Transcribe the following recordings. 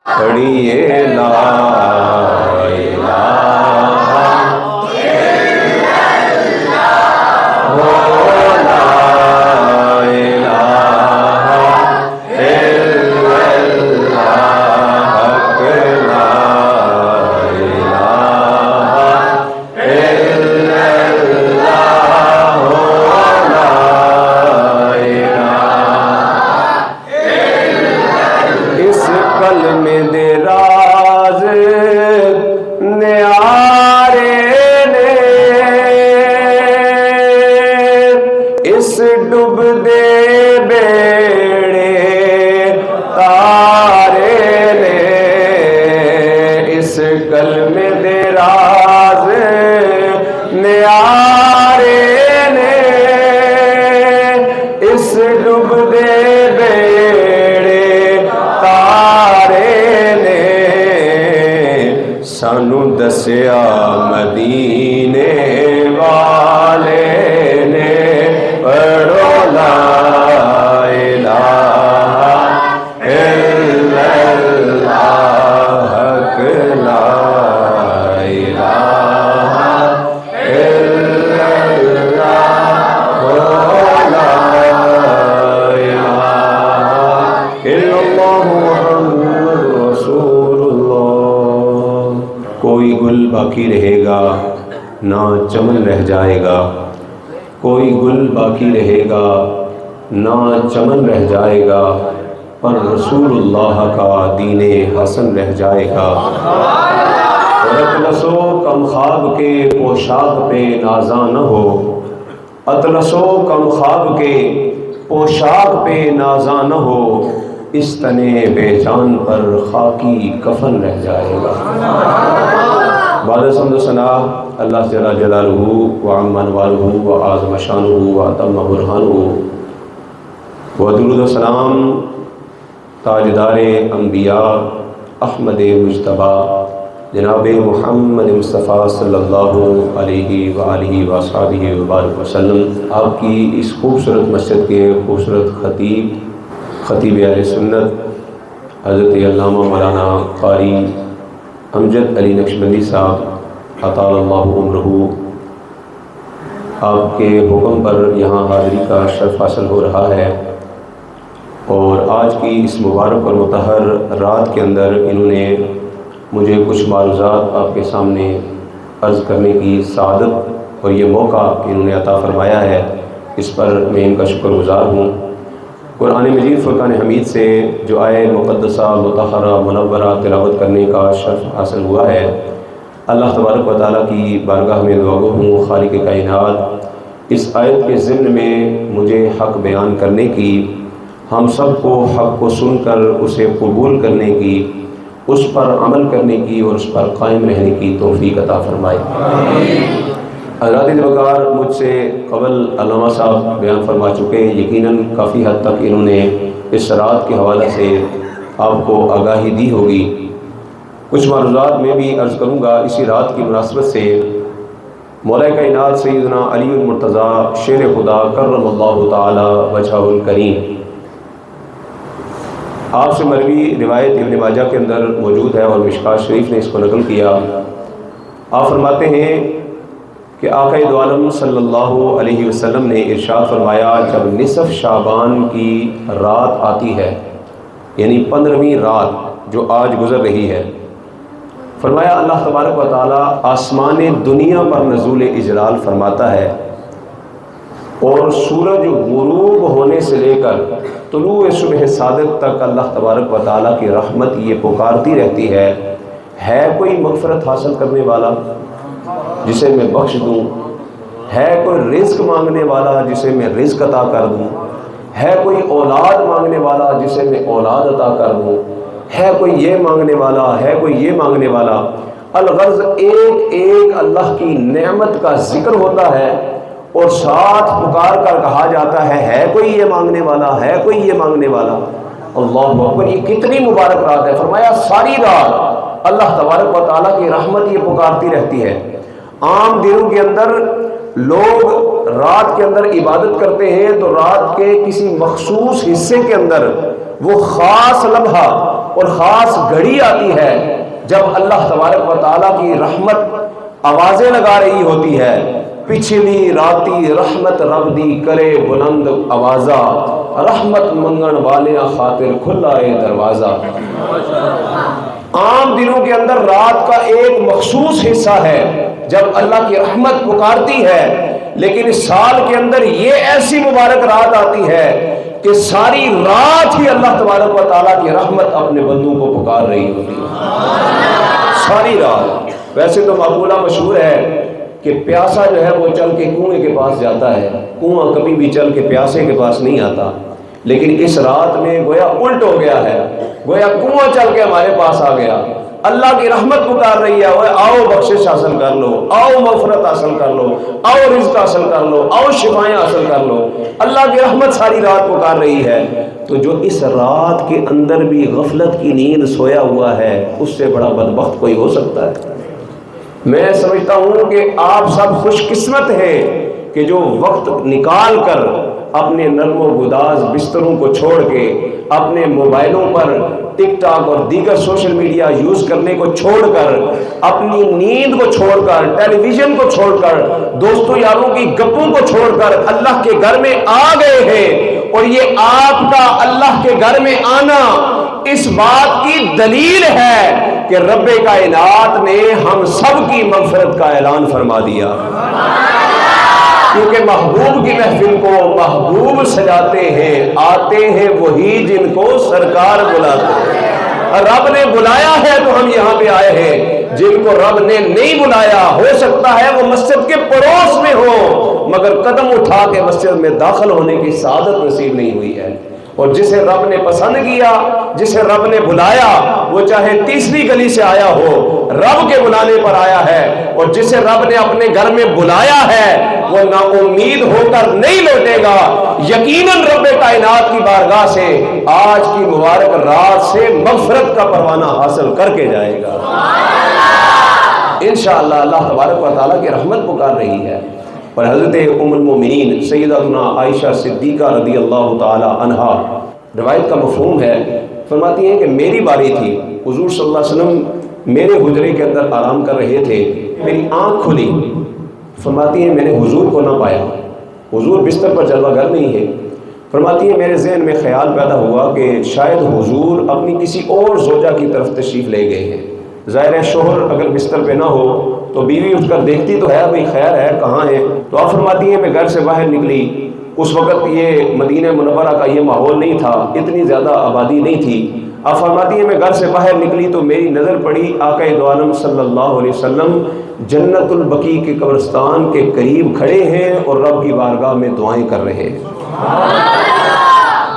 پڑھیے لا دسیا مدینے والے نے پڑھو لا الہ الا اللہ حق لا الہ الا اللہ لا الہ الا اللہ محمد رسول اللہ۔ کوئی گل باقی رہے گا نہ چمن رہ جائے گا، کوئی گل باقی رہے گا نہ چمن رہ جائے گا، پر رسول اللہ کا دین حسن رہ جائے گا۔ اطلسو کم خواب کے پوشاک پہ نازاں نہ ہو، اطلسو کم خواب کے پوشاک پہ نازاں نہ ہو، اس تنے بے جان پر خاکی کفن رہ جائے گا۔ بعد حمد و ثنا اللہ جل جلالہ وعم انوالہ وعظم شانہ واتم برہانہ، و درود و سلام تاجدار انبیاء احمد مجتبیٰ جناب محمد مصطفیٰ صلی اللہ علیہ وآلہ وصحبہ وبارک وسلم، آپ کی اس خوبصورت مسجد کے خوبصورت خطیب اہل سنت حضرت علامہ مولانا قاری امجد علی نقشبندی صاحب اطال اللہ عمرہ، آپ کے حکم پر یہاں حاضری کا شرف حاصل ہو رہا ہے، اور آج کی اس مبارک اور مطہر رات کے اندر انہوں نے مجھے کچھ معروضات آپ کے سامنے عرض کرنے کی سعادت اور یہ موقع انہوں نے عطا فرمایا ہے، اس پر میں ان کا شکر گزار ہوں۔ قرآن مجید فرقان حمید سے جو آیہ مقدسہ مطہرہ منورہ تلاوت کرنے کا شرف حاصل ہوا ہے، اللہ تبارک و تعالیٰ کی بارگاہ میں دعا گو ہوں خالق کائنات اس آیت کے ضمن میں مجھے حق بیان کرنے کی، ہم سب کو حق کو سن کر اسے قبول کرنے کی، اس پر عمل کرنے کی اور اس پر قائم رہنے کی توفیق عطا فرمائے۔ حضرات وقار مجھ سے قبل علامہ صاحب بیان فرما چکے، یقیناً کافی حد تک انہوں نے اس رات کے حوالے سے آپ کو آگاہی دی ہوگی۔ کچھ معروضات میں بھی عرض کروں گا اسی رات کی مناسبت سے۔ مولا کائنات سیدنا علی المرتضیٰ شیر خدا کرم اللہ تعالی وجہہ الکریم، آپ سے مروی روایت ابن ماجہ کے اندر موجود ہے اور مشکات شریف نے اس کو نقل کیا۔ آپ فرماتے ہیں کہ آقا دو عالم صلی اللہ علیہ وسلم نے ارشاد فرمایا، جب نصف شعبان کی رات آتی ہے، یعنی 15ویں رات جو آج گزر رہی ہے، فرمایا اللہ تبارک و تعالیٰ آسمان دنیا پر نزول اجلال فرماتا ہے، اور سورج غروب ہونے سے لے کر طلوع صبح صادق تک اللہ تبارک و تعالیٰ کی رحمت یہ پکارتی رہتی ہے کوئی مغفرت حاصل کرنے والا جسے میں بخش دوں، ہے کوئی رزق مانگنے والا جسے میں رزق عطا کر دوں، ہے کوئی اولاد مانگنے والا جسے میں اولاد عطا کر دوں، ہے کوئی یہ مانگنے والا، ہے کوئی یہ مانگنے والا۔ الغرض ایک ایک اللہ کی نعمت کا ذکر ہوتا ہے اور ساتھ پکار کر کہا جاتا ہے کوئی یہ مانگنے والا، ہے کوئی یہ مانگنے والا۔ اللہ اکبر، یہ کتنی مبارک رات ہے۔ فرمایا ساری رات اللہ تبارک و تعالیٰ کی رحمت یہ پکارتی رہتی ہے۔ عام دنوں کے اندر لوگ رات کے اندر عبادت کرتے ہیں تو رات کے کسی مخصوص حصے کے اندر وہ خاص لمحہ اور خاص گھڑی آتی ہے جب اللہ تبارک و تعالیٰ کی رحمت آوازیں لگا رہی ہوتی ہے، پچھلی راتی رحمت رب دی کرے بلند آوازہ، رحمت منگن والے خاطر کھلا ہے دروازہ۔ عام دنوں کے اندر رات کا ایک مخصوص حصہ ہے جب اللہ کی رحمت پکارتی ہے، لیکن اس سال کے اندر یہ ایسی مبارک رات آتی ہے کہ ساری رات ہی اللہ تبارک و تعالیٰ کی رحمت اپنے بندوں کو پکار رہی ہوتی ہے، ساری رات۔ ویسے تو مقولہ مشہور ہے کہ پیاسا جو ہے وہ چل کے کنویں کے پاس جاتا ہے، کنواں کبھی بھی چل کے پیاسے کے پاس نہیں آتا، لیکن اس رات میں گویا الٹ ہو گیا ہے، گویا کنواں چل کے ہمارے پاس آ گیا۔ اللہ کی رحمت پکار رہی ہے، وہ آؤ بخشش حاصل کر لو، آؤ مغفرت حاصل کر لو، آؤ رزق حاصل کر لو، آؤ شفائیں حاصل کر لو۔ اللہ کی رحمت ساری رات پکار رہی ہے۔ تو جو اس رات کے اندر بھی غفلت کی نیند سویا ہوا ہے، اس سے بڑا بدبخت کوئی ہو سکتا ہے؟ میں سمجھتا ہوں کہ آپ سب خوش قسمت ہیں کہ جو وقت نکال کر اپنے نرم و گداز بستروں کو چھوڑ کے اپنے موبائلوں پر ٹک ٹاک اور دیگر سوشل میڈیا یوز کرنے کو چھوڑ کر، اپنی نیند کو چھوڑ کر، ٹیلی ویژن کو چھوڑ کر، دوستوں یاروں کی گپوں کو چھوڑ کر اللہ کے گھر میں آ گئے ہیں۔ اور یہ آپ کا اللہ کے گھر میں آنا اس بات کی دلیل ہے کہ رب کائنات نے ہم سب کی مغفرت کا اعلان فرما دیا، کیونکہ محبوب کی محفل کو محبوب سجاتے ہیں، آتے ہیں وہی جن کو سرکار بلاتے ہیں۔ رب نے بلایا ہے تو ہم یہاں پہ آئے ہیں، جن کو رب نے نہیں بلایا ہو سکتا ہے وہ مسجد کے پڑوس میں ہو، مگر قدم اٹھا کے مسجد میں داخل ہونے کی سعادت نصیب نہیں ہوئی ہے۔ اور جسے رب نے پسند کیا، جسے رب نے بلایا، وہ چاہے تیسری گلی سے آیا ہو، رب کے بلانے پر آیا ہے۔ اور جسے رب نے اپنے گھر میں بلایا ہے وہ نا امید ہو کر نہیں لوٹے گا، یقیناً رب کائنات کی بارگاہ سے آج کی مبارک رات سے مغفرت کا پروانہ حاصل کر کے جائے گا انشاءاللہ۔ اللہ تبارک و تعالیٰ کی رحمت پکار رہی ہے۔ اور حضرت ام المومنین سیدتنا عائشہ صدیقہ رضی اللہ تعالی عنہا، روایت کا مفہوم ہے، فرماتی ہیں کہ میری باری تھی، حضور صلی اللہ علیہ وسلم میرے حجرے کے اندر آرام کر رہے تھے، میری آنکھ کھلی، فرماتی ہیں میں نے حضور کو نہ پایا، حضور بستر پر جلوہ گر نہیں ہے۔ فرماتی ہیں میرے ذہن میں خیال پیدا ہوا کہ شاید حضور اپنی کسی اور زوجہ کی طرف تشریف لے گئے ہیں۔ ظاہر ہے شوہر اگر بستر پہ نہ ہو تو بیوی اٹھ کر دیکھتی تو ہے بھئی خیر ہے کہاں ہے۔ تو آپ فرماتی ہیں میں گھر سے باہر نکلی، اس وقت یہ مدینہ منورہ کا یہ ماحول نہیں تھا، اتنی زیادہ آبادی نہیں تھی۔ آپ فرماتی ہیں میں گھر سے باہر نکلی تو میری نظر پڑی آقا دو عالم صلی اللہ علیہ وسلم جنت البقیع کے قبرستان کے قریب کھڑے ہیں اور رب کی بارگاہ میں دعائیں کر رہے ہیں۔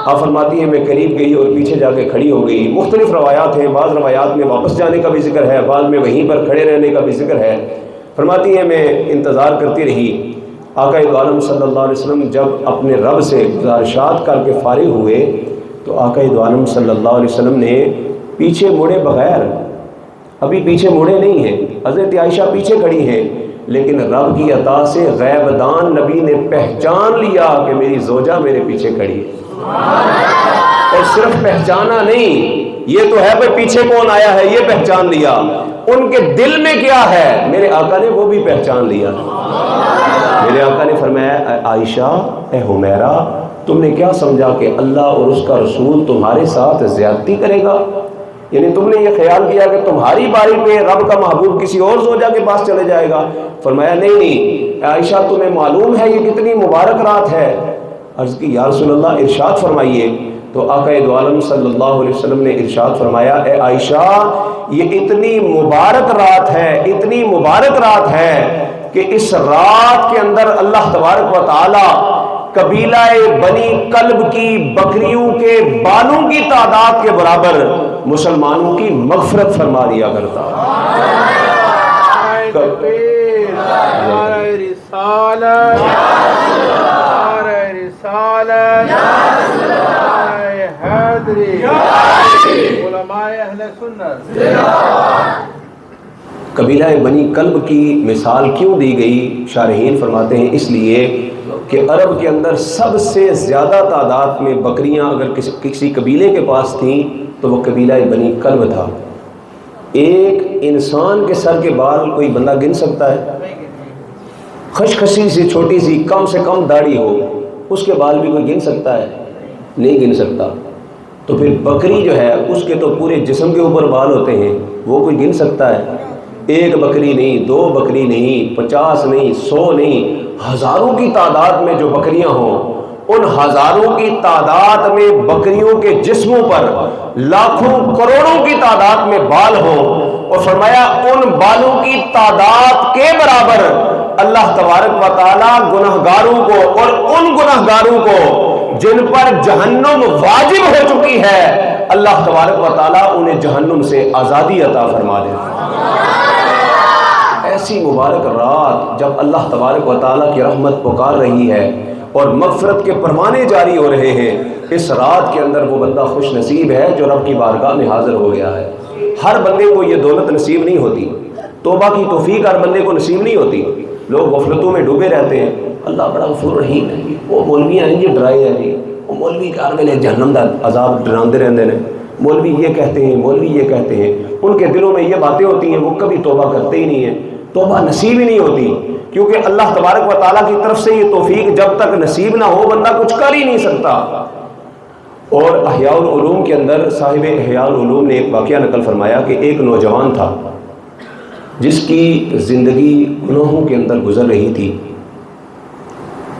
آپ فرماتی ہیں میں قریب گئی اور پیچھے جا کے کھڑی ہو گئی۔ مختلف روایات ہیں، بعض روایات میں واپس جانے کا بھی ذکر ہے، بعض میں وہیں پر کھڑے رہنے کا بھی ذکر ہے۔ فرماتی ہیں میں انتظار کرتی رہی۔ آقا دو عالم صلی اللہ علیہ وسلم جب اپنے رب سے گزارشات کر کے فارغ ہوئے تو آقا دو عالم صلی اللہ علیہ وسلم نے پیچھے مڑے بغیر، ابھی پیچھے مڑے نہیں ہیں، حضرت عائشہ پیچھے کھڑی ہیں، لیکن رب کی عطا سے غیب دان نبی نے پہچان لیا کہ میری زوجہ میرے پیچھے کھڑی ہے۔ اور صرف پہچانا نہیں، یہ تو ہے بھائی پیچھے کون آیا ہے یہ پہچان لیا، ان کے دل میں کیا ہے میرے آقا نے وہ بھی پہچان لیا۔ میرے آقا نے فرمایا عائشہ اے حمیرہ تم نے کیا سمجھا کہ اللہ اور اس کا رسول تمہارے ساتھ زیادتی کرے گا؟ یعنی تم نے یہ خیال کیا کہ تمہاری باری پہ رب کا محبوب کسی اور زوجہ کے پاس چلے جائے گا؟ فرمایا نہیں عائشہ تمہیں معلوم ہے یہ کتنی مبارک رات ہے؟ عرض کی یا رسول اللہ ارشاد فرمائیے۔ تو آقا دو عالم صلی اللہ علیہ وسلم نے ارشاد فرمایا اے عائشہ یہ اتنی مبارک رات ہے، اتنی مبارک رات ہے کہ اس رات کے اندر اللہ تبارک و تعالی قبیلہ بنی کلب کی بکریوں کے بالوں کی تعداد کے برابر مسلمانوں کی مغفرت فرما دیا کرتا۔ قبیلہ بنی کلب کی مثال کیوں دی گئی؟ شارحین فرماتے ہیں اس لیے کہ عرب کے اندر سب سے زیادہ تعداد میں بکریاں اگر کسی قبیلے کے پاس تھیں تو وہ قبیلہ بنی کلب تھا۔ ایک انسان کے سر کے بال کوئی بندہ گن سکتا ہے؟ خشخشی سی چھوٹی سی کم سے کم داڑھی ہو، اس کے بال بھی کوئی گن سکتا ہے؟ نہیں گن سکتا۔ تو پھر بکری جو ہے اس کے تو پورے جسم کے اوپر بال ہوتے ہیں، وہ کوئی گن سکتا ہے؟ ایک بکری نہیں، دو بکری نہیں، 50 نہیں، 100 نہیں، ہزاروں کی تعداد میں جو بکریاں ہوں، ان ہزاروں کی تعداد میں بکریوں کے جسموں پر لاکھوں کروڑوں کی تعداد میں بال ہوں، اور فرمایا ان بالوں کی تعداد کے برابر اللہ تبارک و تعالی گنہگاروں کو، اور ان گنہگاروں کو جن پر جہنم واجب ہو چکی ہے، اللہ تبارک و تعالی انہیں جہنم سے آزادی عطا فرما دے۔ ایسی مبارک رات جب اللہ تبارک و تعالیٰ کی رحمت پکار رہی ہے اور مغفرت کے پروانے جاری ہو رہے ہیں، اس رات کے اندر وہ بندہ خوش نصیب ہے جو رب کی بارگاہ میں حاضر ہو گیا ہے۔ ہر بندے کو یہ دولت نصیب نہیں ہوتی، توبہ کی توفیق ہر بندے کو نصیب نہیں ہوتی۔ لوگ غفلتوں میں ڈوبے رہتے ہیں۔ اللہ بڑا غفور رحیم ہے، وہ مولویاں ہیں جی ڈرائے ہیں جی، وہ مولوی ہر ویلے جہنم دا عذاب ڈراندے رہندے ہیں، مولوی یہ کہتے ہیں، مولوی یہ کہتے ہیں۔ ان کے دلوں میں یہ باتیں ہوتی ہیں، وہ کبھی توبہ کرتے ہی نہیں ہیں، توبہ نصیب ہی نہیں ہوتی، کیونکہ اللہ تبارک و تعالیٰ کی طرف سے یہ توفیق جب تک نصیب نہ ہو بندہ کچھ کر ہی نہیں سکتا۔ اور احیاء العلوم کے اندر صاحب احیاء العلوم نے ایک واقعہ نقل فرمایا کہ ایک نوجوان تھا جس کی زندگی گناہوں کے اندر گزر رہی تھی،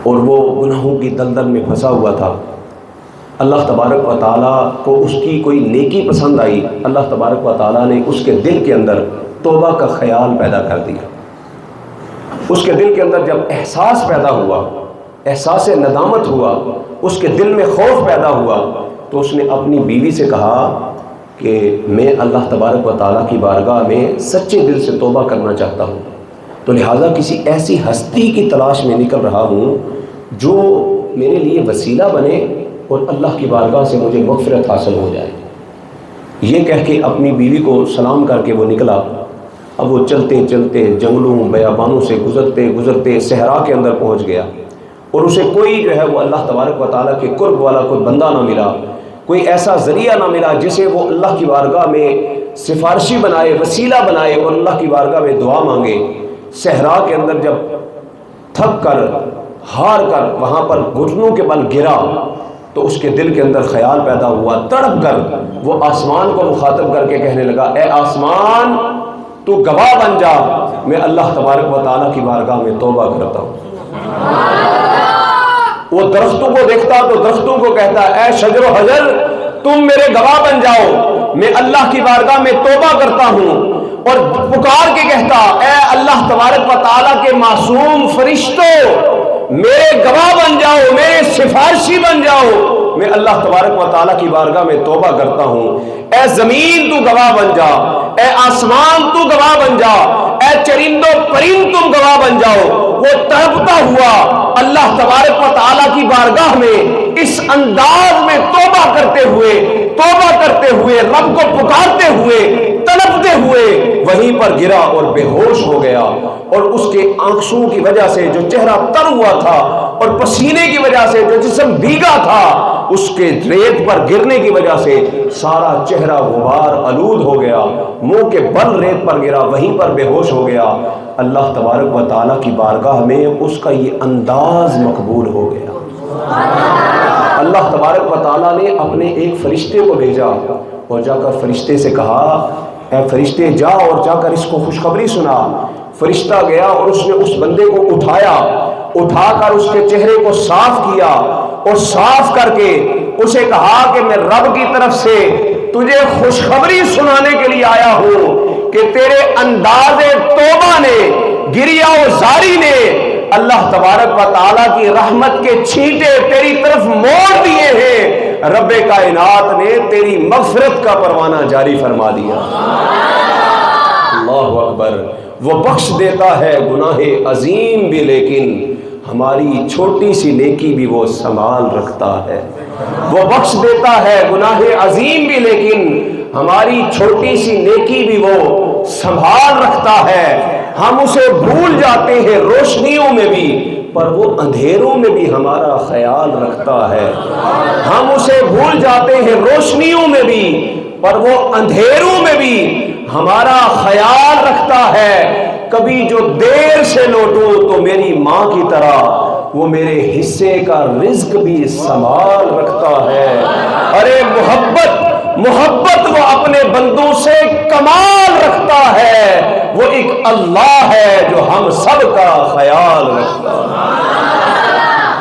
اور وہ گناہوں کی دلدل میں پھنسا ہوا تھا۔ اللہ تبارک و تعالیٰ کو اس کی کوئی نیکی پسند آئی، اللہ تبارک و تعالیٰ نے اس کے دل کے اندر توبہ کا خیال پیدا کر دیا۔ اس کے دل کے اندر جب احساس پیدا ہوا، احساس ندامت ہوا، اس کے دل میں خوف پیدا ہوا، تو اس نے اپنی بیوی سے کہا کہ میں اللہ تبارک و تعالیٰ کی بارگاہ میں سچے دل سے توبہ کرنا چاہتا ہوں، تو لہٰذا کسی ایسی ہستی کی تلاش میں نکل رہا ہوں جو میرے لیے وسیلہ بنے اور اللہ کی بارگاہ سے مجھے مغفرت حاصل ہو جائے۔ یہ کہہ کے اپنی بیوی کو سلام کر کے وہ نکلا۔ اب وہ چلتے چلتے جنگلوں بیابانوں سے گزرتے گزرتے صحرا کے اندر پہنچ گیا، اور اسے کوئی جو ہے وہ اللہ تبارک و تعالیٰ کے قرب والا کوئی بندہ نہ ملا، کوئی ایسا ذریعہ نہ ملا جسے وہ اللہ کی بارگاہ میں سفارشی بنائے، وسیلہ بنائے اور اللہ کی بارگاہ میں دعا مانگے۔ صحرا کے اندر جب تھک کر ہار کر وہاں پر گھٹنوں کے بل گرا تو اس کے دل کے اندر خیال پیدا ہوا، تڑپ کر وہ آسمان کو مخاطب کر کے کہنے لگا، اے آسمان تو گواہ بن جا، میں اللہ تبارک و تعالیٰ کی بارگاہ میں توبہ کرتا ہوں۔ وہ درختوں کو دیکھتا تو درختوں کو کہتا، اے شجر و حجر تم میرے گواہ بن جاؤ، میں اللہ کی بارگاہ میں توبہ کرتا ہوں۔ اور پکار کے کہتا، اے اللہ تبارک و تعالیٰ کے معصوم فرشتوں میرے گواہ بن جاؤ، میرے سفارشی بن جاؤ، میں اللہ تبارک و تعالیٰ کی بارگاہ میں توبہ کرتا ہوں۔ اے زمین تو گواہ بن جا، اے آسمان تو گواہ بن جا، اے چرند و پرند تم گواہ بن جاؤ۔ وہ تڑپتا ہوا اللہ تبارک و تعالیٰ کی بارگاہ میں اس انداز میں توبہ کرتے ہوئے رب کو پکارتے ہوئے تڑپتے ہوئے وہیں پر گرا اور بے ہوش ہو گیا، اور اس کے آنکھوں کی وجہ سے جو چہرہ تر ہوا تھا اور پسینے کی وجہ سے جو جسم بھیگا تھا، اس کے ریت پر گرنے کی وجہ سے سارا چہرہ غبار آلود ہو گیا، منہ کے بل ریت پر گرا، وہیں پر بے ہوش ہو گیا۔ اللہ تبارک و تعالیٰ کی بارگاہ میں اس کا یہ انداز مقبول ہو گیا۔ اللہ تبارک و تعالیٰ نے اپنے ایک فرشتے کو بھیجا اور جا کر فرشتے سے کہا، اے فرشتے جا اور جا کر اس کو خوشخبری سنا۔ فرشتہ گیا اور اس نے اس بندے کو اٹھا کر اس کے چہرے کو صاف کیا، اور صاف کر کے اسے کہا کہ میں رب کی طرف سے تجھے خوشخبری سنانے کے لیے آیا ہوں کہ تیرے انداز توبہ نے، گریہ و زاری نے اللہ تبارک و تعالیٰ کی رحمت کے چھینٹے تیری طرف موڑ دیے ہیں، رب کائنات نے تیری مغفرت کا پروانہ جاری فرما دیا۔ اللہ اکبر۔ وہ بخش دیتا ہے گناہ عظیم بھی، لیکن ہماری چھوٹی سی نیکی بھی وہ سنبھال رکھتا ہے۔ وہ بخش دیتا ہے گناہ عظیم بھی، لیکن ہماری چھوٹی سی نیکی بھی وہ سنبھال رکھتا ہے۔ ہم اسے بھول جاتے ہیں روشنیوں میں بھی، پر وہ اندھیروں میں بھی ہمارا خیال رکھتا ہے۔ ہم اسے بھول جاتے ہیں روشنیوں میں بھی، پر وہ اندھیروں میں بھی ہمارا خیال رکھتا ہے. کبھی جو دیر سے لوٹوں تو میری ماں کی طرح وہ میرے حصے کا رزق بھی سنبھال رکھتا ہے. ارے محبت وہ اپنے بندوں سے کمال رکھتا ہے. وہ ایک اللہ ہے جو ہم سب کا خیال رکھتا ہے.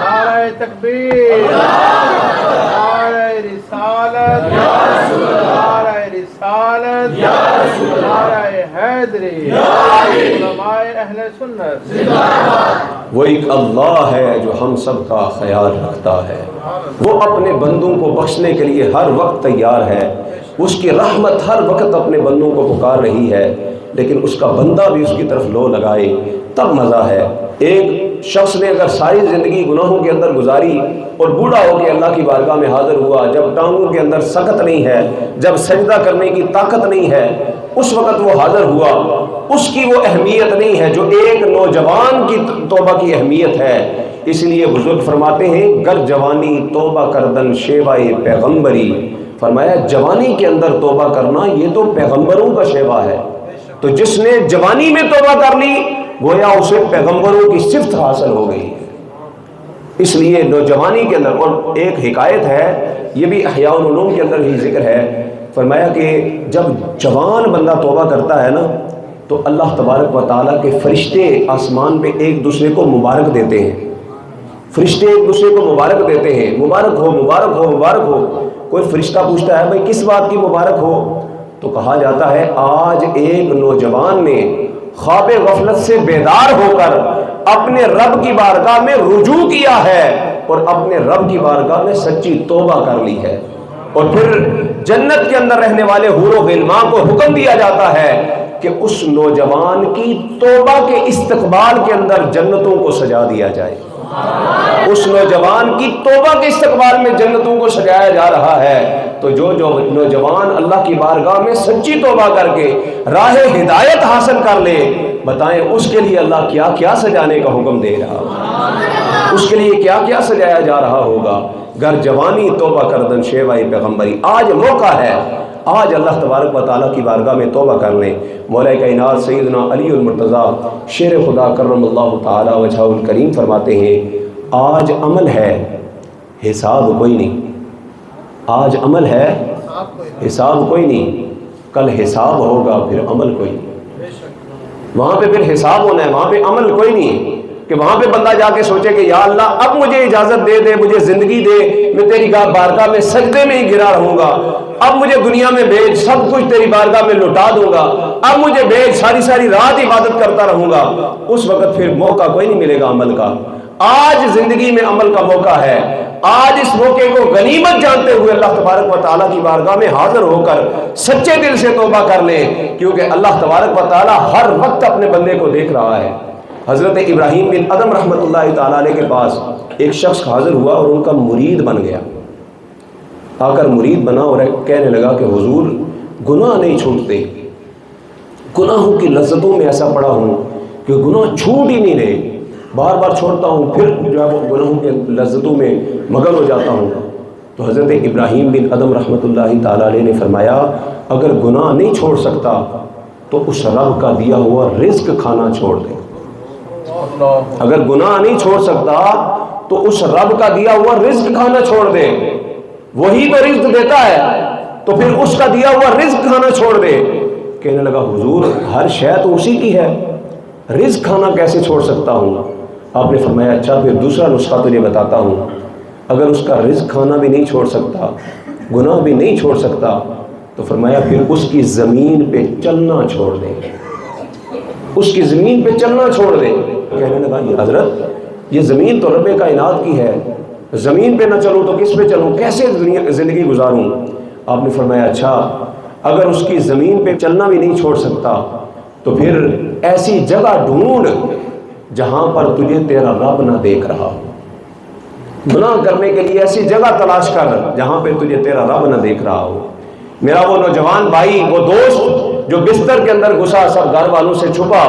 نعرہ تکبیر، نعرہ رسالت، نعرہ رسالت، نعرہ حیدری، علماء اہل سنت. وہ ایک اللہ ہے جو ہم سب کا خیال رکھتا ہے. وہ اپنے بندوں کو بخشنے کے لیے ہر وقت تیار ہے. اس کی رحمت ہر وقت اپنے بندوں کو پکار رہی ہے، لیکن اس کا بندہ بھی اس کی طرف لو لگائے تب مزہ ہے. ایک شخص نے اگر ساری زندگی گناہوں کے اندر گزاری اور بوڑھا ہو کے اللہ کی بارگاہ میں حاضر ہوا، جب ٹانگوں کے اندر سکت نہیں ہے، جب سجدہ کرنے کی طاقت نہیں ہے، اس وقت وہ حاضر ہوا، اس کی وہ اہمیت نہیں ہے جو ایک نوجوان کی توبہ کی اہمیت ہے. اس لیے بزرگ فرماتے ہیں گر جوانی توبہ کردن شیوائے پیغمبری. فرمایا جوانی کے اندر توبہ کرنا یہ تو پیغمبروں کا شیوا ہے. تو جس نے جوانی میں توبہ کر لی گویا اسے پیغمبروں کی صفت حاصل ہو گئی. اس لیے نوجوانی کے اندر، اور ایک حکایت ہے یہ بھی احیاء العلوم کے اندر ہی ذکر ہے، فرمایا کہ جب جوان بندہ توبہ کرتا ہے نا تو اللہ تبارک و تعالیٰ کے فرشتے آسمان پہ ایک دوسرے کو مبارک دیتے ہیں. فرشتے ایک دوسرے کو مبارک دیتے ہیں، مبارک ہو مبارک ہو مبارک ہو. کوئی فرشتہ پوچھتا ہے بھائی کس بات کی مبارک ہو؟ تو کہا جاتا ہے آج ایک نوجوان نے خواب غفلت سے بیدار ہو کر اپنے رب کی بارگاہ میں رجوع کیا ہے اور اپنے رب کی بارگاہ میں سچی توبہ کر لی ہے. اور پھر جنت کے اندر رہنے والے حور و غلمان کو حکم دیا جاتا ہے کہ اس نوجوان کی توبہ کے استقبال کے اندر جنتوں کو سجا دیا جائے. اس نوجوان کی توبہ کے استقبال میں جنتوں کو سجایا جا رہا ہے. تو جو نوجوان اللہ کی بارگاہ میں سچی توبہ کر کے راہ ہدایت حاصل کر لے، بتائیں اس کے لیے اللہ کیا کیا سجانے کا حکم دے رہا، اس کے لیے کیا کیا سجایا جا رہا ہوگا. گر جوانی توبہ کردن شیوائے پیغمبری. آج موقع ہے، آج اللہ تبارک و تعالیٰ کی بارگاہ میں توبہ کر لیں. مولا کائنات سیدنا علی المرتضیٰ شیر خدا کرم اللہ تعالیٰ وجہہ الکریم فرماتے ہیں آج عمل ہے حساب کوئی نہیں. آج عمل ہے حساب کوئی نہیں، کل حساب ہوگا پھر عمل کوئی نہیں. وہاں پہ پھر حساب ہونا ہے، وہاں پہ عمل کوئی نہیں کہ وہاں پہ بندہ جا کے سوچے کہ یا اللہ اب مجھے اجازت دے دے، مجھے زندگی دے، میں تیری بارگاہ میں سجدے میں ہی گرا رہوں گا، اب مجھے دنیا میں بھیج، سب کچھ تیری بارگاہ میں لوٹا دوں گا، اب مجھے بھیج، ساری ساری رات عبادت کرتا رہوں گا. اس وقت پھر موقع کوئی نہیں ملے گا عمل کا. آج زندگی میں عمل کا موقع ہے. آج اس موقع کو غنیمت جانتے ہوئے اللہ تبارک و تعالیٰ کی بارگاہ میں حاضر ہو کر سچے دل سے توبہ کر لیں، کیونکہ اللہ تبارک و تعالیٰ ہر وقت اپنے بندے کو دیکھ رہا ہے. حضرت ابراہیم بن ادم رحمۃ اللہ تعالیٰ علیہ کے پاس ایک شخص حاضر ہوا اور ان کا مرید بن گیا. آ کر مرید بنا اور کہنے لگا کہ حضور گناہ نہیں چھوٹتے، گناہوں کی لذتوں میں ایسا پڑا ہوں کہ گناہ چھوٹ ہی نہیں رہے، بار بار چھوڑتا ہوں پھر جو ہے وہ گناہوں کے لذتوں میں مگن ہو جاتا ہوں. تو حضرت ابراہیم بن ادم رحمۃ اللہ تعالیٰ علیہ نے فرمایا اگر گناہ نہیں چھوڑ سکتا تو اس رب کا دیا ہوا رزق کھانا چھوڑ دے. اگر گناہ نہیں چھوڑ سکتا تو اس رب کا دیا ہوا رزق کھانا چھوڑ دے. وہی تو رزق دیتا ہے، تو پھر اس کا دیا ہوا رزق کھانا چھوڑ دے. کہنے لگا حضور ہر شے تو اسی کی ہے، رزق کھانا کیسے چھوڑ سکتا ہوں؟ آپ نے فرمایا اچھا پھر دوسرا نسخہ تجھے بتاتا ہوں. اگر اس کا رزق کھانا بھی نہیں چھوڑ سکتا، گناہ بھی نہیں چھوڑ سکتا، تو فرمایا پھر اس کی زمین پہ چلنا چھوڑ دے، اس کی زمین پہ چلنا چھوڑ دے. کہنے لگا یہ حضرت یہ زمین تو رب کائنات کی ہے، زمین پہ نہ چلوں تو کس پہ چلوں، کیسے زندگی گزاروں؟ آپ نے فرمایا اچھا اگر اس کی زمین پہ چلنا بھی نہیں چھوڑ سکتا تو پھر ایسی جگہ ڈھونڈ جہاں پر تجھے تیرا رب نہ دیکھ رہا ہو. گناہ کرنے کے لیے ایسی جگہ تلاش کر جہاں پہ تجھے تیرا رب نہ دیکھ رہا ہو. میرا وہ نوجوان بھائی، وہ دوست جو بستر کے اندر گھسا، سب گھر والوں سے چھپا،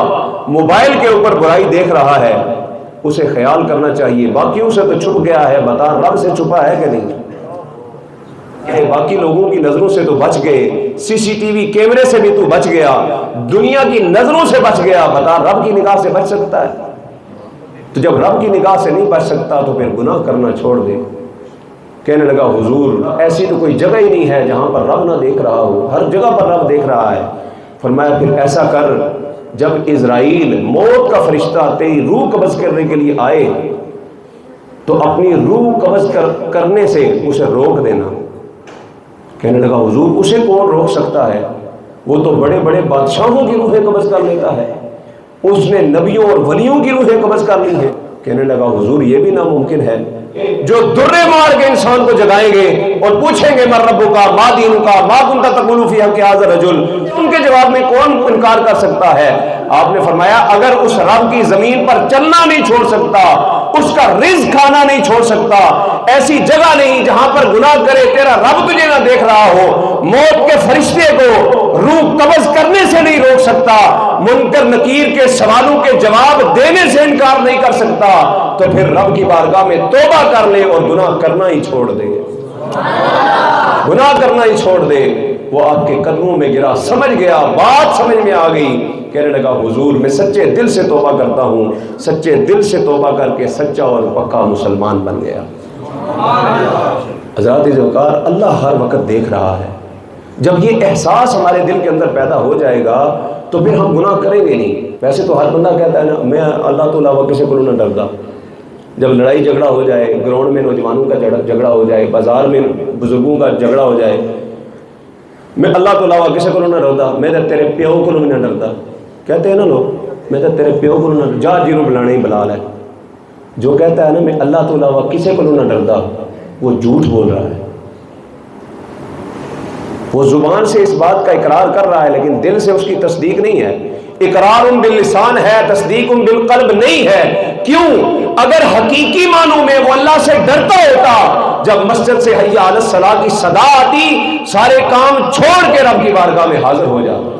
موبائل کے اوپر برائی دیکھ رہا ہے، اسے خیال کرنا چاہیے باقیوں سے تو چھپ گیا ہے، بتا رب سے چھپا ہے کہ نہیں؟ باقی لوگوں کی نظروں سے تو بچ گئے، سی سی ٹی وی کیمرے سے بھی تو بچ گیا، دنیا کی نظروں سے بچ گیا، بتا رب کی نگاہ سے بچ سکتا ہے؟ تو جب رب کی نگاہ سے نہیں بچ سکتا تو پھر گناہ کرنا چھوڑ دے۔ کہنے لگا حضور ایسی تو کوئی جگہ ہی نہیں ہے جہاں پر رب نہ دیکھ رہا ہو، ہر جگہ پر رب دیکھ رہا ہے۔ فرمایا پھر ایسا کر، جب اسرائیل موت کا فرشتہ تیری روح قبض کرنے کے لیے آئے تو اپنی روح قبض کرنے سے اسے روک دینا۔ کہنے لگا حضور اسے کون روک سکتا ہے؟ وہ تو بڑے بڑے بادشاہوں کی روحیں قبض کر لیتا ہے، اس نے نبیوں اور ولیوں کی روحیں قبض کر لی ہیں۔ کہنے لگا حضور یہ بھی ناممکن ہے، جو درے مار کے انسان کو جگائیں گے اور پوچھیں گے من ربک ما دینک ما کنت تقول فی حق ھذا الرجل، ان کے جواب میں کون انکار کر سکتا ہے؟ آپ نے فرمایا اگر اس رب کی زمین پر چلنا نہیں چھوڑ سکتا، اس کا رزق کھانا نہیں چھوڑ سکتا، ایسی جگہ نہیں جہاں پر گناہ کرے تیرا رب تجھے نہ دیکھ رہا ہو، موت کے فرشتے کو روح قبض کرنے سے نہیں روک سکتا، منکر نکیر کے سوالوں کے جواب دینے سے انکار نہیں کر سکتا، تو پھر رب کی بارگاہ میں توبہ کر لے اور گناہ کرنا ہی چھوڑ دے، گناہ کرنا ہی چھوڑ دے۔ وہ آپ کے قدموں میں گرا، سمجھ گیا، بات سمجھ میں آ گئی۔ کہنے لگا حضور میں سچے دل سے توبہ کرتا ہوں، سچے دل سے توبہ کر کے سچا اور پکا مسلمان بن گیا۔ حضرات ذوالفقار، اللہ ہر وقت دیکھ رہا ہے۔ جب یہ احساس ہمارے دل کے اندر پیدا ہو جائے گا تو پھر ہم گناہ کریں گے نہیں۔ ویسے تو ہر بندہ کہتا ہے نا میں اللہ تو علاوہ کسی کو نہ ڈرتا۔ جب لڑائی جھگڑا ہو جائے، گراؤنڈ میں نوجوانوں کا جھگڑا ہو جائے، بازار میں بزرگوں کا جھگڑا ہو جائے، میں اللہ تو علاوہ کسی کو نہ ڈرتا، میں تو تیرے پیو کو بھی نہ ڈرتا۔ کہتے ہیں نا لوگ میں تو تیرے پیو کو نہ جا جیرو بلانے ہی بلال ہے۔ جو کہتا ہے نا میں اللہ تو علاوہ کسی کو نہ ڈرتا، وہ جھوٹ بول رہا ہے۔ وہ زبان سے اس بات کا اقرار کر رہا ہے لیکن دل سے اس کی تصدیق نہیں ہے۔ اقرار باللسان ہے، تصدیق بالقلب نہیں ہے۔ کیوں؟ اگر حقیقی معنوں میں وہ اللہ سے ڈرتا ہوتا، جب مسجد سے حی علی الصلاۃ کی صدا آتی سارے کام چھوڑ کے رب کی بارگاہ میں حاضر ہو جاتا۔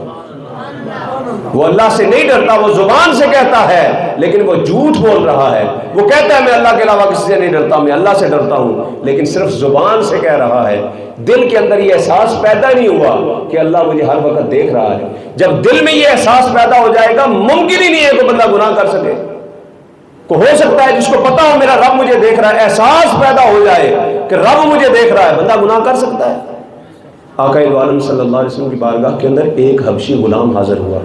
وہ اللہ سے نہیں ڈرتا، وہ زبان سے کہتا ہے لیکن وہ جھوٹ بول رہا ہے۔ وہ کہتا ہے میں اللہ کے علاوہ کسی سے نہیں ڈرتا، میں اللہ سے ڈرتا ہوں، لیکن صرف زبان سے کہہ رہا ہے، دل کے اندر یہ احساس پیدا نہیں ہوا کہ اللہ مجھے ہر وقت دیکھ رہا ہے۔ جب دل میں یہ احساس پیدا ہو جائے گا ممکن ہی نہیں ہے کہ بندہ گناہ کر سکے۔ کو ہو سکتا ہے جس کو پتا ہو میرا رب مجھے دیکھ رہا ہے، احساس پیدا ہو جائے کہ رب مجھے دیکھ رہا ہے، بندہ گناہ کر سکتا ہے۔ آقا عالم صلی اللہ علیہ وسلم کی بارگاہ کے اندر ایک حبشی غلام حاضر ہوا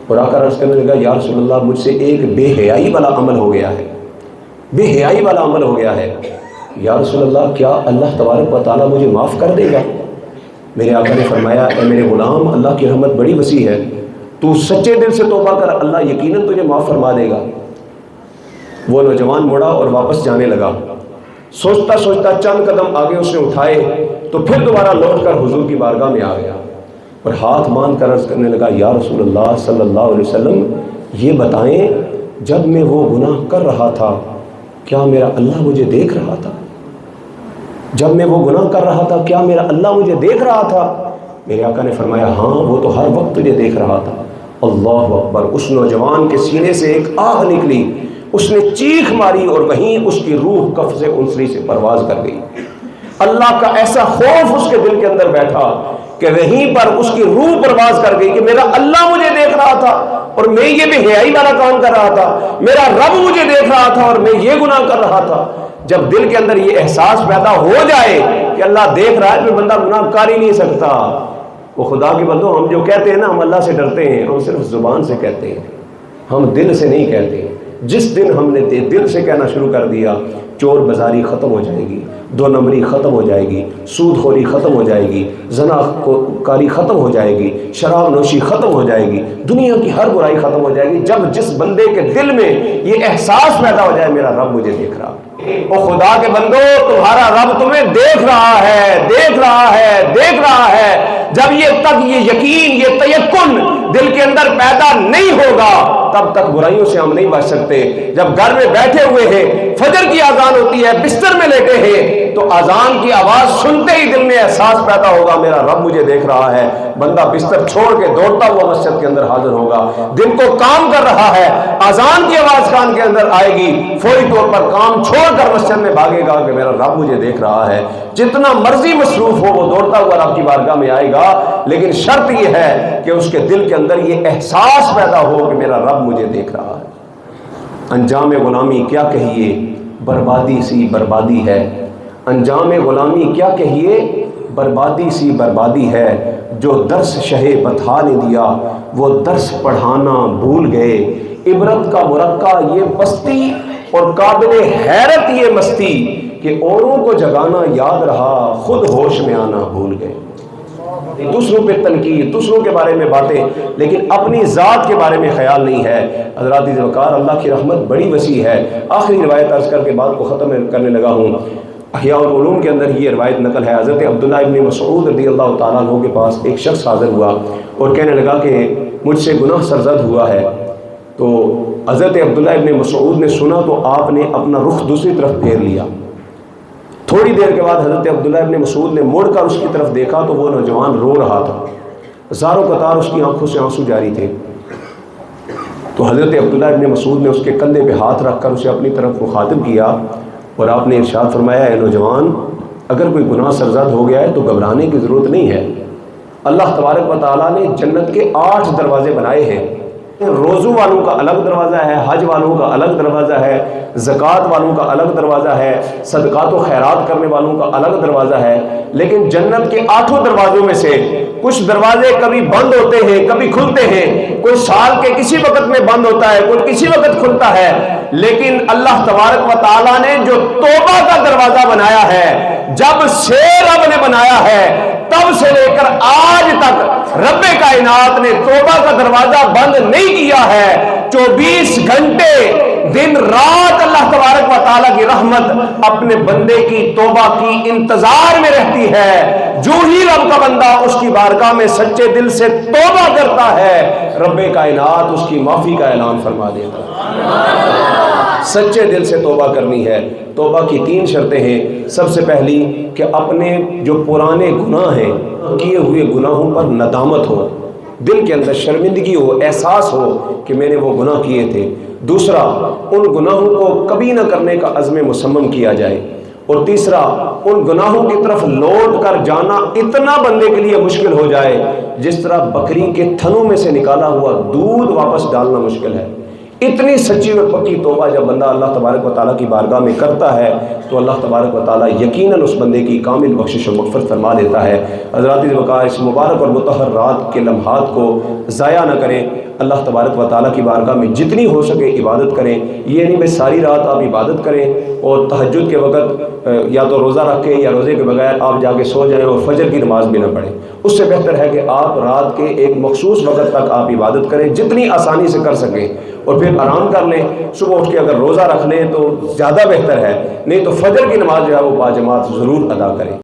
اور آ کر عرض کرنے لگا یا رسول اللہ مجھ سے ایک بے حیائی والا عمل ہو گیا ہے، بے حیائی والا عمل ہو گیا ہے۔ یا رسول اللہ کیا اللہ تبارک و تعالیٰ مجھے معاف کر دے گا؟ میرے آقا نے فرمایا اے میرے غلام اللہ کی رحمت بڑی وسیع ہے، تو سچے دل سے توبہ کر، اللہ یقیناً تجھے معاف فرما دے گا۔ وہ نوجوان مڑا اور واپس جانے لگا، سوچتا سوچتا چند قدم آگے اس نے اٹھائے تو پھر دوبارہ لوٹ کر حضور کی بارگاہ میں آ گیا اور ہاتھ مان کر عرض کرنے لگا یا رسول اللہ صلی اللہ علیہ وسلم یہ بتائیں جب میں وہ گناہ کر رہا تھا کیا میرا اللہ مجھے دیکھ رہا تھا؟ جب میں وہ گناہ کر رہا تھا کیا میرا اللہ مجھے دیکھ رہا تھا؟ میرے آقا نے فرمایا ہاں وہ تو ہر وقت تجھے دیکھ رہا تھا۔ اللہ اکبر! اس نوجوان کے سینے سے ایک آہ نکلی، اس نے چیخ ماری اور وہیں اس کی روح قفز انسری سے پرواز کر گئی۔ اللہ کا ایسا خوف اس کے دل کے اندر بیٹھا کہ وہیں پر اس کی روح پرواز کر گئی کہ میرا اللہ مجھے دیکھ رہا تھا اور میں یہ بے حیائی والا کام کر رہا تھا، میرا رب مجھے دیکھ رہا تھا اور میں یہ گناہ کر رہا تھا۔ جب دل کے اندر یہ احساس پیدا ہو جائے کہ اللہ دیکھ رہا ہے تو بندہ گناہ کر ہی نہیں سکتا۔ وہ خدا کے بندو ہم جو کہتے ہیں نا ہم اللہ سے ڈرتے ہیں، ہم صرف زبان سے کہتے ہیں، ہم دل سے نہیں کہتے۔ جس دن ہم نے دل سے کہنا شروع کر دیا چور بازاری ختم ہو جائے گی، دو نمبری ختم ہو جائے گی، سود خوری ختم ہو جائے گی، زنا کاری ختم ہو جائے گی، شراب نوشی ختم ہو جائے گی، دنیا کی ہر برائی ختم ہو جائے گی جب جس بندے کے دل میں یہ احساس پیدا ہو جائے میرا رب مجھے دیکھ رہا ہے۔ او خدا کے بندو تمہارا رب تمہیں دیکھ رہا ہے، دیکھ رہا ہے، دیکھ رہا ہے۔ جب یہ تک یہ یقین، یہ تیقن دل کے اندر پیدا نہیں ہوگا تب تک برائیوں سے ہم نہیں بچ سکتے۔ جب گھر میں بیٹھے ہوئے ہیں، فجر کی اذان ہوتی ہے، بستر میں لیٹے ہیں، تو اذان کی آواز سنتے ہی دل میں احساس پیدا ہوگا میرا رب مجھے دیکھ رہا ہے۔ بندہ بستر چھوڑ کے دوڑتا ہوا مسجد کے اندر حاضر ہوگا۔ دن کو کام کر رہا ہے، اذان کی آواز کان کے اندر آئے گی، فوری طور پر کام چھوڑ کر مسجد میں بھاگے گا کہ میرا رب مجھے دیکھ رہا ہے۔ جتنا مرضی مصروف ہو وہ دوڑتا ہوا رب کی بارگاہ میں آئے گا، لیکن شرط یہ ہے کہ اس کے دل کے اندر یہ احساس پیدا ہو کہ میرا رب مجھے دیکھ رہا ہے۔ انجام غلامی کیا کہیے، بربادی سی بربادی ہے۔ انجام غلامی کیا کہیے، بربادی سی بربادی ہے۔ جو درس شہ بطحا نے دیا وہ درس پڑھانا بھول گئے۔ عبرت کا مرقع یہ بستی اور قابل حیرت یہ مستی کہ اوروں کو جگانا یاد رہا، خود ہوش میں آنا بھول گئے۔ دوسروں پہ تنقید، دوسروں کے بارے میں باتیں، لیکن اپنی ذات کے بارے میں خیال نہیں ہے۔ حضرات وقار، اللہ کی رحمت بڑی وسیع ہے۔ آخری روایت عرض کر کے بات کو ختم کرنے لگا ہوں۔ احیاء العلوم کے اندر یہ روایت نقل ہے، حضرت عبداللہ ابن مسعود رضی اللہ تعالیٰ عنہ کے پاس ایک شخص حاضر ہوا اور کہنے لگا کہ مجھ سے گناہ سرزد ہوا ہے۔ تو حضرت عبداللہ ابن مسعود نے سنا تو آپ نے اپنا رخ دوسری طرف پھیر لیا۔ تھوڑی دیر کے بعد حضرت عبداللہ ابن مسعود نے مڑ کر اس کی طرف دیکھا تو وہ نوجوان رو رہا تھا، زاروں قطار اس کی آنکھوں سے آنسو جاری تھے۔ تو حضرت عبداللہ ابن مسعود نے اس کے کندھے پہ ہاتھ رکھ کر اسے اپنی طرف مخاطب کیا اور آپ نے ارشاد فرمایا، اے نوجوان، اگر کوئی گناہ سرزد ہو گیا ہے تو گھبرانے کی ضرورت نہیں ہے۔ اللہ تبارک و تعالیٰ نے جنت کے 8 دروازے بنائے ہیں۔ روزوں والوں کا الگ دروازہ ہے، حج والوں کا الگ دروازہ ہے، زکوٰۃ والوں کا الگ دروازہ ہے، صدقات و خیرات کرنے والوں کا الگ دروازہ ہے۔ لیکن جنت کے 8 دروازوں میں سے کچھ دروازے کبھی بند ہوتے ہیں، کبھی کھلتے ہیں۔ کوئی سال کے کسی وقت میں بند ہوتا ہے، کوئی کسی وقت کھلتا ہے۔ لیکن اللہ تبارک و تعالیٰ نے جو توبہ کا دروازہ بنایا ہے، جب سے رب نے بنایا ہے تب سے لے کر آج تک رب کائنات نے توبہ کا دروازہ بند نہیں کیا ہے۔ 24 گھنٹے دن رات اللہ تبارک و تعالیٰ کی رحمت اپنے بندے کی توبہ کی انتظار میں رہتی ہے۔ جو ہی رب کا بندہ اس کی بارگاہ میں سچے دل سے توبہ کرتا ہے، رب کائنات اس کی معافی کا اعلان فرما دیتا ہے۔ سچے دل سے توبہ کرنی ہے۔ توبہ کی 3 شرطیں ہیں۔ سب سے پہلی کہ اپنے جو پرانے گناہ ہیں، کیے ہوئے گناہوں پر ندامت ہو، دل کے اندر شرمندگی ہو، احساس ہو کہ میں نے وہ گناہ کیے تھے۔ دوسرا، ان گناہوں کو کبھی نہ کرنے کا عزم مصمم کیا جائے۔ اور تیسرا، ان گناہوں کی طرف لوٹ کر جانا اتنا بندے کے لیے مشکل ہو جائے جس طرح بکری کے تھنوں میں سے نکالا ہوا دودھ واپس ڈالنا مشکل ہے۔ اتنی سچی اور پکی توبہ جب بندہ اللہ تبارک و تعالیٰ کی بارگاہ میں کرتا ہے تو اللہ تبارک و تعالیٰ یقیناً اس بندے کی کامل بخشش و مغفرت فرما دیتا ہے۔ حضرات وقار، اس مبارک اور مطہر رات کے لمحات کو ضائع نہ کریں۔ اللہ تبارک و تعالیٰ کی بارگاہ میں جتنی ہو سکے عبادت کریں۔ یہ نہیں میں ساری رات آپ عبادت کریں اور تہجد کے وقت یا تو روزہ رکھ کے یا روزے کے بغیر آپ جا کے سو جائیں اور فجر کی نماز بھی نہ پڑھیں۔ اس سے بہتر ہے کہ آپ رات کے ایک مخصوص وقت تک آپ عبادت کریں جتنی آسانی سے کر سکیں، اور پھر آرام کر لیں۔ صبح اٹھ کے اگر روزہ رکھ لیں تو زیادہ بہتر ہے، نہیں تو فجر کی نماز جو ہے وہ باجماعت ضرور ادا کریں۔